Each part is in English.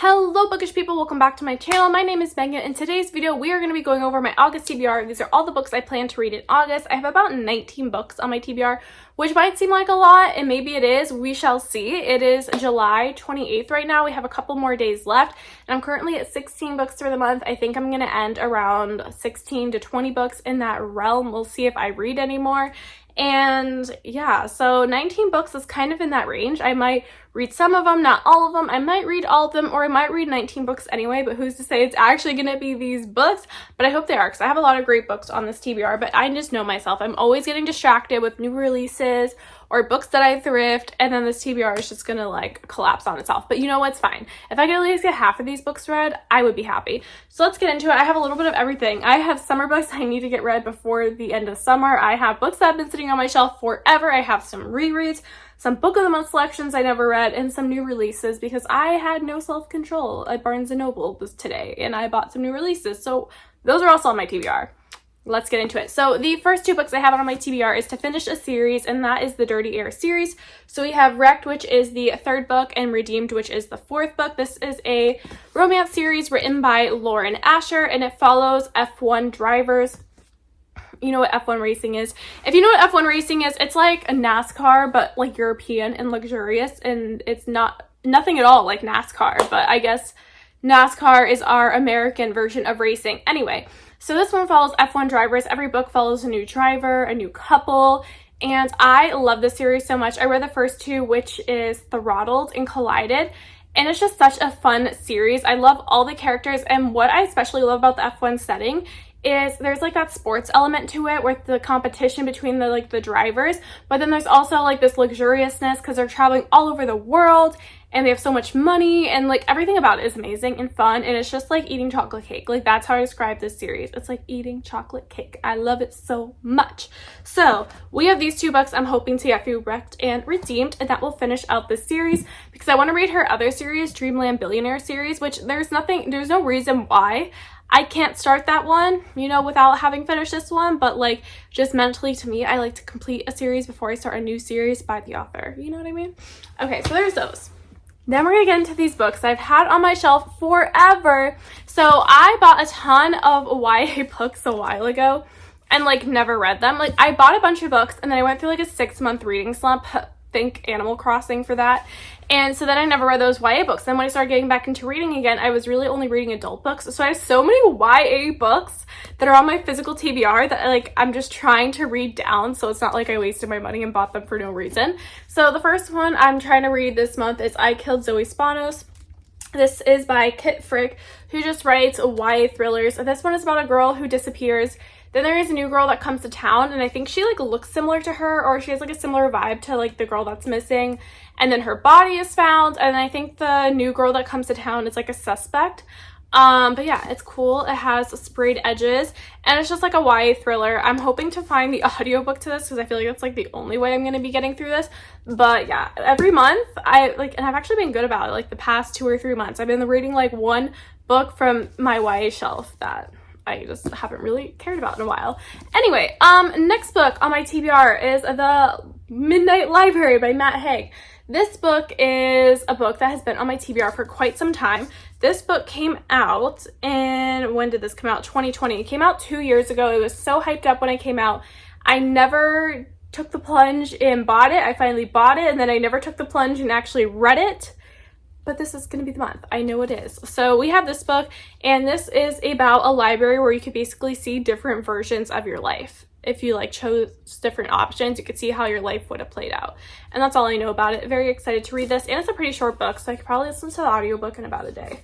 Hello bookish people, welcome back to my channel. My name is Megan. In today's video we are going to be going over my August TBR. These are all the books I plan to read in August. I have about 19 books on my TBR, which might seem like a lot, and maybe it is. We shall see. It is July 28th right now. We have a couple more days left, and I'm currently at 16 books for the month. I think I'm going to end around 16 to 20 books in that realm. We'll see if I read any more. And yeah, so 19 books is kind of in that range. I might read some of them, not all of them. I might read all of them, or I might read 19 books anyway, but who's to say it's actually going to be these books? But I hope they are, because I have a lot of great books on this TBR, but I just know myself. I'm always getting distracted with new releases or books that I thrift, and then this TBR is just gonna like collapse on itself. But you know what's fine. If I could at least get half of these books read, I would be happy. So let's get into it. I have a little bit of everything. I have summer books I need to get read before the end of summer. I have books that have been sitting on my shelf forever. I have some rereads, some book of the month selections I never read, and some new releases because I had no self-control at Barnes & Noble was today, and I bought some new releases. So those are also on my TBR. Let's get into it. So the first two books I have on my TBR is to finish a series, and that is the Dirty Air series. So we have Wrecked, which is the third book, and Redeemed, which is the fourth book. This is a romance series written by Lauren Asher, and it follows F1 drivers. You know what F1 racing is? If you know what F1 racing is, it's like a NASCAR, but like European and luxurious, and it's nothing at all like NASCAR, but I guess NASCAR is our American version of racing. Anyway, so this one follows F1 drivers. Every book follows a new driver, a new couple, and I love this series so much. I read the first two, which is Throttled and Collided, and it's just such a fun series. I love all the characters, and what I especially love about the F1 setting is there's like that sports element to it with the competition between the drivers, but then there's also like this luxuriousness because they're traveling all over the world and they have so much money, and like everything about it is amazing and fun, and it's just like eating chocolate cake. Like that's how I describe this series. It's like eating chocolate cake. I love it so much. So we have these two books I'm hoping to get through, Wrecked and Redeemed, and that will finish out this series because I want to read her other series, Dreamland Billionaire series, which there's no reason why I can't start that one, you know, without having finished this one, but like just mentally to me, I like to complete a series before I start a new series by the author. You know what I mean? Okay, so there's those. Then we're gonna get into these books I've had on my shelf forever. So I bought a ton of YA books a while ago and like never read them. Like I bought a bunch of books and then I went through like a 6-month reading slump. Think Animal Crossing for that. And so then I never read those YA books. Then when I started getting back into reading again, I was really only reading adult books. So I have so many YA books that are on my physical TBR that like I'm just trying to read down, so it's not like I wasted my money and bought them for no reason. So the first one I'm trying to read this month is I Killed Zoe Spanos. This is by Kit Frick, who just writes YA thrillers. This one is about a girl who disappears. Then there is a new girl that comes to town, and I think she like looks similar to her, or she has like a similar vibe to like the girl that's missing. And then her body is found, and I think the new girl that comes to town is like a suspect. But yeah, it's cool. It has sprayed edges, and it's just like a YA thriller. I'm hoping to find the audiobook to this because I feel like that's like the only way I'm going to be getting through this. But yeah, every month and I've actually been good about it. Like the past 2 or 3 months, I've been reading like one book from my YA shelf that I just haven't really cared about in a while. Anyway, next book on my TBR is The Midnight Library by Matt Haig. This book is a book that has been on my TBR for quite some time. This book came out in, when did this come out? 2020. It came out 2 years ago. It was so hyped up when it came out. I never took the plunge and bought it. I finally bought it, and then I never took the plunge and actually read it. But this is going to be the month. I know it is. So we have this book, and this is about a library where you could basically see different versions of your life. If you like chose different options, you could see how your life would have played out. And that's all I know about it. Very excited to read this. And it's a pretty short book, so I could probably listen to the audiobook in about a day.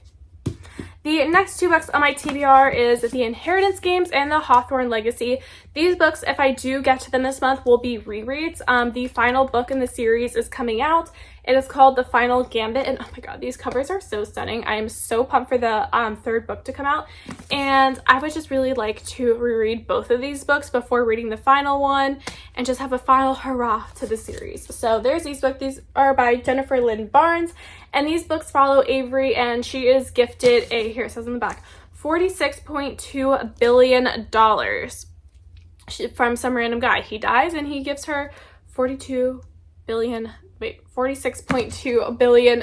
The next two books on my TBR is The Inheritance Games and The Hawthorne Legacy. These books, if I do get to them this month, will be rereads. The final book in the series is coming out. It is called The Final Gambit, and oh my god, these covers are so stunning. I am so pumped for the third book to come out, and I would just really like to reread both of these books before reading the final one and just have a final hurrah to the series. So there's these books. These are by Jennifer Lynn Barnes, and these books follow Avery, and she is gifted here it says on the back, $46.2 billion from some random guy. He dies and he gives her $42 billion. $46.2 billion.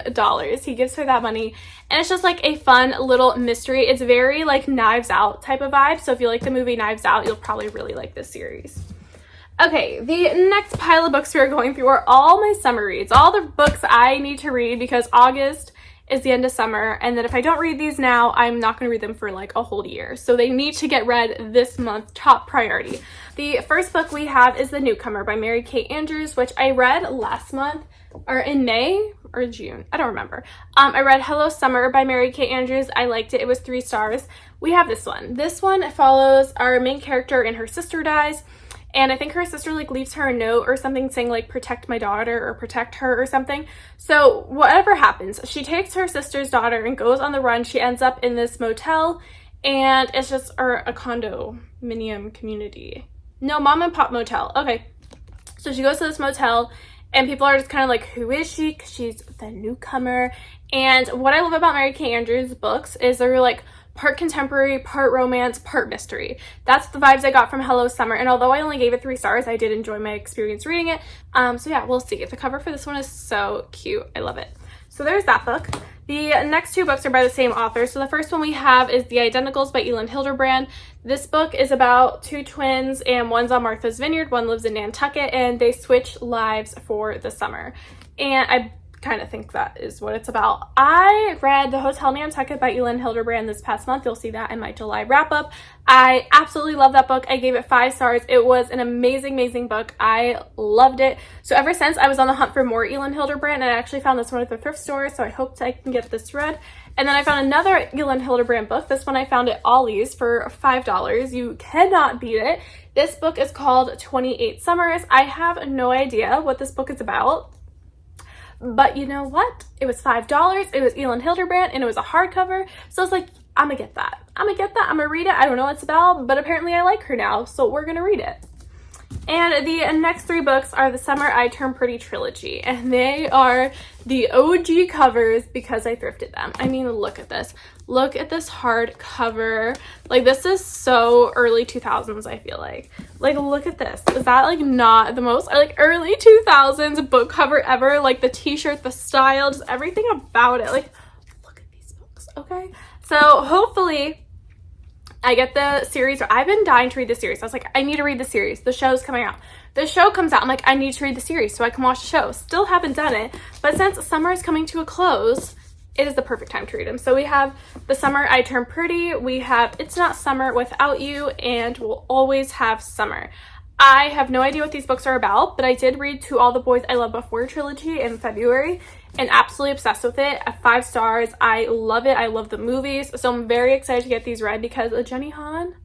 He gives her that money, and it's just like a fun little mystery. It's very like Knives Out type of vibe, so if you like the movie Knives Out, you'll probably really like this series. Okay, the next pile of books we are going through are all my summer reads, all the books I need to read because August is the end of summer, and then if I don't read these now, I'm not going to read them for like a whole year. So they need to get read this month, top priority. The first book we have is The Newcomer by Mary-Kate Andrews, which I read last month, or in May or June, I don't remember. I read Hello Summer by Mary-Kate Andrews. I liked it. It was 3 stars. We have this one. This one follows our main character and her sister dies. And I think her sister like leaves her a note or something saying like protect my daughter or protect her or something. So whatever happens, she takes her sister's daughter and goes on the run. She ends up in this motel, and it's just a condominium community. No, mom and pop motel. Okay. So she goes to this motel, and people are just kind of like, who is she? 'Cause she's the newcomer. And what I love about Mary-Kate Andrews' books is they're like part contemporary, part romance, part mystery. That's the vibes I got from Hello Summer, and although I only gave it 3 stars, I did enjoy my experience reading it. So yeah, we'll see. The cover for this one is so cute. I love it. So there's that book. The next 2 books are by the same author. So the first one we have is The Identicals by Elin Hilderbrand. This book is about 2 twins, and one's on Martha's Vineyard, one lives in Nantucket, and they switch lives for the summer. And I kind of think that is what it's about. I read The Hotel Nantucket by Elin Hilderbrand this past month. You'll see that in my July wrap up. I absolutely love that book. I gave it 5 stars. It was an amazing book. I loved it. So ever since, I was on the hunt for more Elin Hilderbrand, and I actually found this one at the thrift store, so I hope I can get this read. And then I found another Elin Hilderbrand book. This one I found at Ollie's for $5. You cannot beat it. This book is called 28 Summers. I have no idea what this book is about, but you know what? It was $5. It was Elin Hilderbrand, and it was a hardcover. So I was like, I'm gonna get that. I'm gonna read it. I don't know what it's about, but apparently I like her now, so we're gonna read it. And the next 3 books are the Summer I Turned Pretty trilogy, and they are the OG covers because I thrifted them. I mean, look at this. Look at this hardcover. Like, this is so early 2000s, I feel like. Like, look at this. Is that, like, not the most, like, early 2000s book cover ever? Like, the t-shirt, the style, just everything about it. Like, look at these books, okay? So, hopefully I get the series. I've been dying to read the series. I was like, I need to read the series. The show's coming out. The show comes out. I'm like, I need to read the series so I can watch the show. Still haven't done it. But since summer is coming to a close, it is the perfect time to read them. So we have The Summer I Turned Pretty. We have It's Not Summer Without You, and We'll Always Have Summer. I have no idea what these books are about, but I did read To All the Boys I Loved Before trilogy in February and absolutely obsessed with it at 5 stars. I love it. I love the movies. So I'm very excited to get these read because Jenny Han,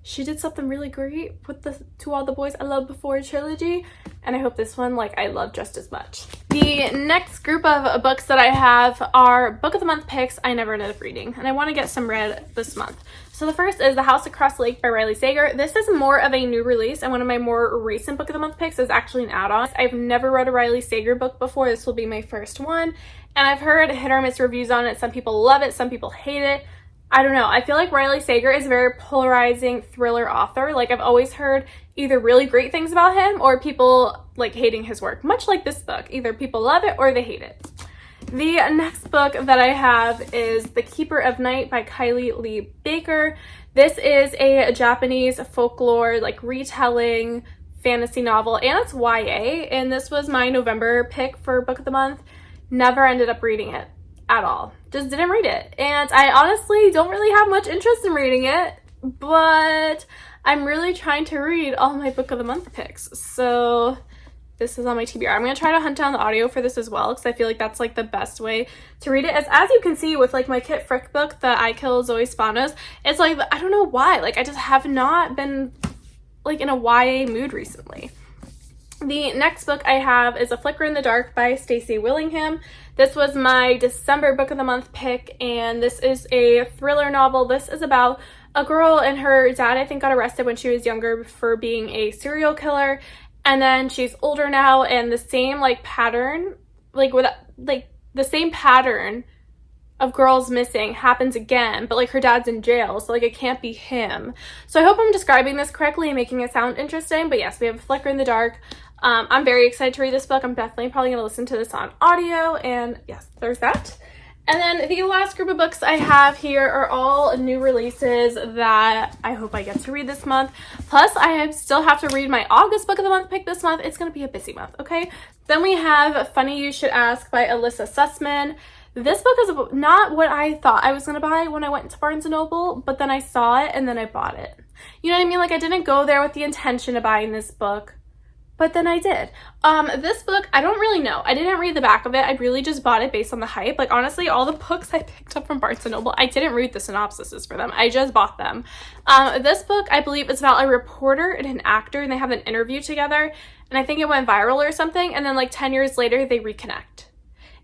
she did something really great with the To All the Boys I Loved Before trilogy, and I hope this one, like, I love just as much. The next group of books that I have are Book of the Month picks I never ended up reading, and I want to get some read this month. So the first is The House Across the Lake by Riley Sager. This is more of a new release, and one of my more recent Book of the Month picks is actually an add-on. I've never read a Riley Sager book before. This will be my first one, and I've heard hit or miss reviews on it. Some people love it, some people hate it. I don't know. I feel like Riley Sager is a very polarizing thriller author. Like, I've always heard either really great things about him or people, like, hating his work. Much like this book. Either people love it or they hate it. The next book that I have is The Keeper of Night by Kylie Lee Baker. This is a Japanese folklore, like, retelling fantasy novel, and it's YA, and this was my November pick for Book of the Month. Never ended up reading it at all. Just didn't read it. And I honestly don't really have much interest in reading it, but I'm really trying to read all my Book of the Month picks. So this is on my TBR. I'm going to try to hunt down the audio for this as well, because I feel like that's, like, the best way to read it. As you can see with, like, my Kit Frick book, the I Kill Zoe Spanos, it's like, I don't know why. Like, I just have not been, like, in a YA mood recently. The next book I have is A Flicker in the Dark by Stacey Willingham. This was my December Book of the Month pick, and this is a thriller novel. This is about a girl and her dad, I think, got arrested when she was younger for being a serial killer, and then she's older now, and the same, like, pattern, the same pattern of girls missing happens again, but, like, her dad's in jail, so, like, it can't be him. So I hope I'm describing this correctly and making it sound interesting, but yes, we have A Flicker in the Dark. I'm very excited to read this book. I'm definitely probably going to listen to this on audio, and yes, there's that. And then the last group of books I have here are all new releases that I hope I get to read this month. Plus, I still have to read my August book of the month pick this month. It's going to be a busy month, okay? Then we have Funny You Should Ask by Alyssa Sussman. This book is not what I thought I was going to buy when I went to Barnes & Noble, but then I saw it and then I bought it. You know what I mean? Like, I didn't go there with the intention of buying this book, but then I did. This book, I don't really know. I didn't read the back of it. I really just bought it based on the hype. Like, honestly, all the books I picked up from Barnes & Noble, I didn't read the synopsises for them. I just bought them. This book, I believe, is about a reporter and an actor, and they have an interview together, and I think it went viral or something, and then like 10 years later, they reconnect.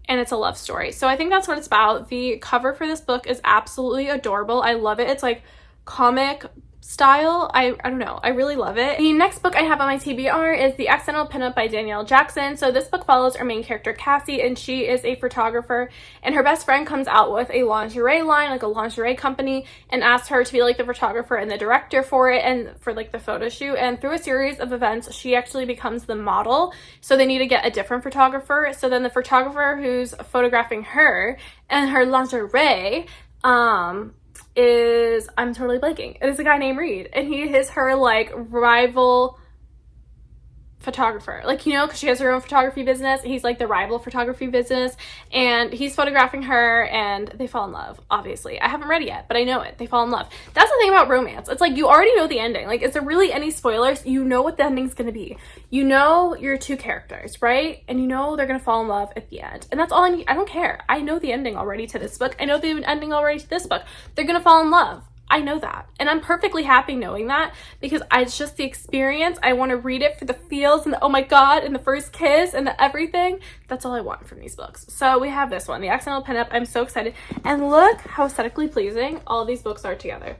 And it's a love story. So I think that's what it's about. The cover for this book is absolutely adorable. I love it. It's like comic style. I don't know. I really love it. The next book I have on my TBR is The Accidental Pinup by Danielle Jackson. So this book follows our main character, Cassie, and she is a photographer, and her best friend comes out with a lingerie line, like a lingerie company, and asks her to be like the photographer and the director for it and for like the photo shoot. And through a series of events, she actually becomes the model. So they need to get a different photographer. So then the photographer who's photographing her and her lingerie, I'm totally blanking. It is a guy named Reed, and he is her like rival photographer, like, you know, because she has her own photography business. He's like the rival photography business, and he's photographing her, and they fall in love. Obviously, I haven't read it yet, but I know it. They fall in love. That's the thing about romance. It's like you already know the ending. Like, is there really any spoilers? You know what the ending's gonna be. You know your two characters, right? And you know they're gonna fall in love at the end, and that's all I need. I don't care. I know the ending already to this book. I know the ending already to this book. They're gonna fall in love. I know that, and I'm perfectly happy knowing that, because it's just the experience. I want to read it for the feels and the oh my god and the first kiss and the everything. That's all I want from these books. So we have this one, The Accidental Pinup. I'm so excited, and look how aesthetically pleasing all these books are together.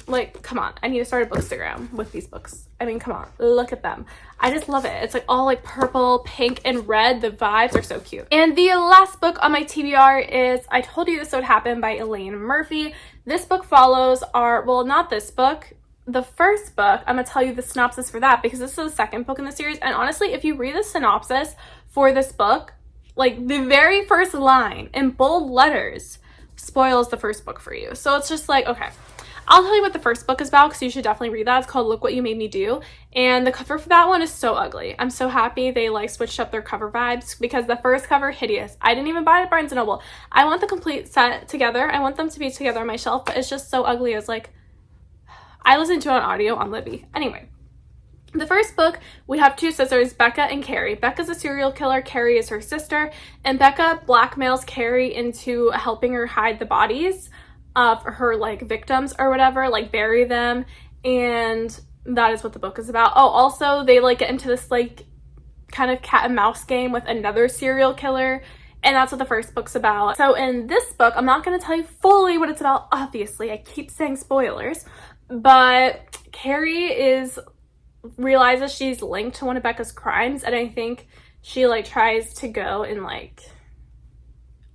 Like, come on, I need to start a bookstagram with these books. I mean, come on, look at them. I just love it. It's like all like purple, pink, and red. The vibes are so cute. And the last book on my TBR is I Told You This Would Happen by Elaine Murphy. This book follows well, not this book. The first book, I'm gonna tell you the synopsis for that, because this is the second book in the series. And honestly, if you read the synopsis for this book, like the very first line in bold letters spoils the first book for you. So it's just like, okay. I'll tell you what the first book is about, because you should definitely read that. It's called Look What You Made Me Do. And the cover for that one is so ugly. I'm so happy they like switched up their cover vibes, because the first cover, hideous. I didn't even buy it at Barnes & Noble. I want the complete set together. I want them to be together on my shelf, but it's just so ugly. It's like, I listened to it on audio on Libby. Anyway, the first book, we have two sisters, Becca and Carrie. Becca's a serial killer. Carrie is her sister. And Becca blackmails Carrie into helping her hide the bodies of her like victims or whatever, like bury them, and that is what the book is about. Oh, also they like get into this like kind of cat and mouse game with another serial killer, and that's what the first book's about. So in this book, I'm not going to tell you fully what it's about, obviously. I keep saying spoilers, but Carrie realizes she's linked to one of Becca's crimes, and I think she like tries to go and like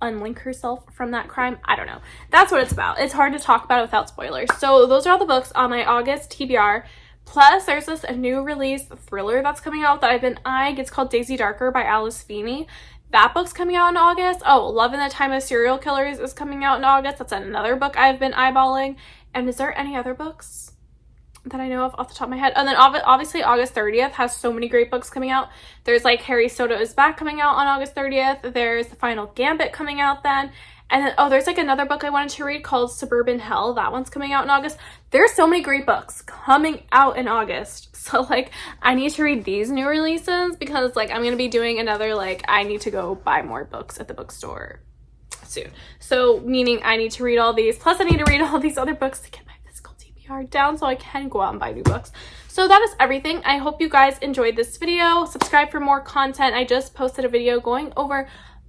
unlink herself from that crime. I don't know. That's what it's about. It's hard to talk about it without spoilers. So those are all the books on my August TBR. Plus, there's this new release thriller that's coming out that I've been eyeing. It's called Daisy Darker by Alice Feeney. That book's coming out in August. Oh, Love in the Time of Serial Killers is coming out in August. That's another book I've been eyeballing. And is there any other books that I know of off the top of my head? And then obviously August 30th has so many great books coming out. There's like Harry Soto is Back coming out on August 30th. There's The Final Gambit coming out then. And then, oh, there's like another book I wanted to read called Suburban Hell. That one's coming out in August. There's so many great books coming out in August. So like, I need to read these new releases, because like I'm going to be doing another, like, I need to go buy more books at the bookstore soon. So meaning I need to read all these. Plus I need to read all these other books to get my physical TBR down so I can go out and buy new books. So that is everything. I hope you guys enjoyed this video. Subscribe for more content. I just posted a video going over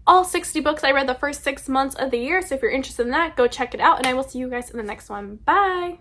all 60 books I read the first 6 months of the year. So if you're interested in that, go check it out, and I will see you guys in the next one. Bye!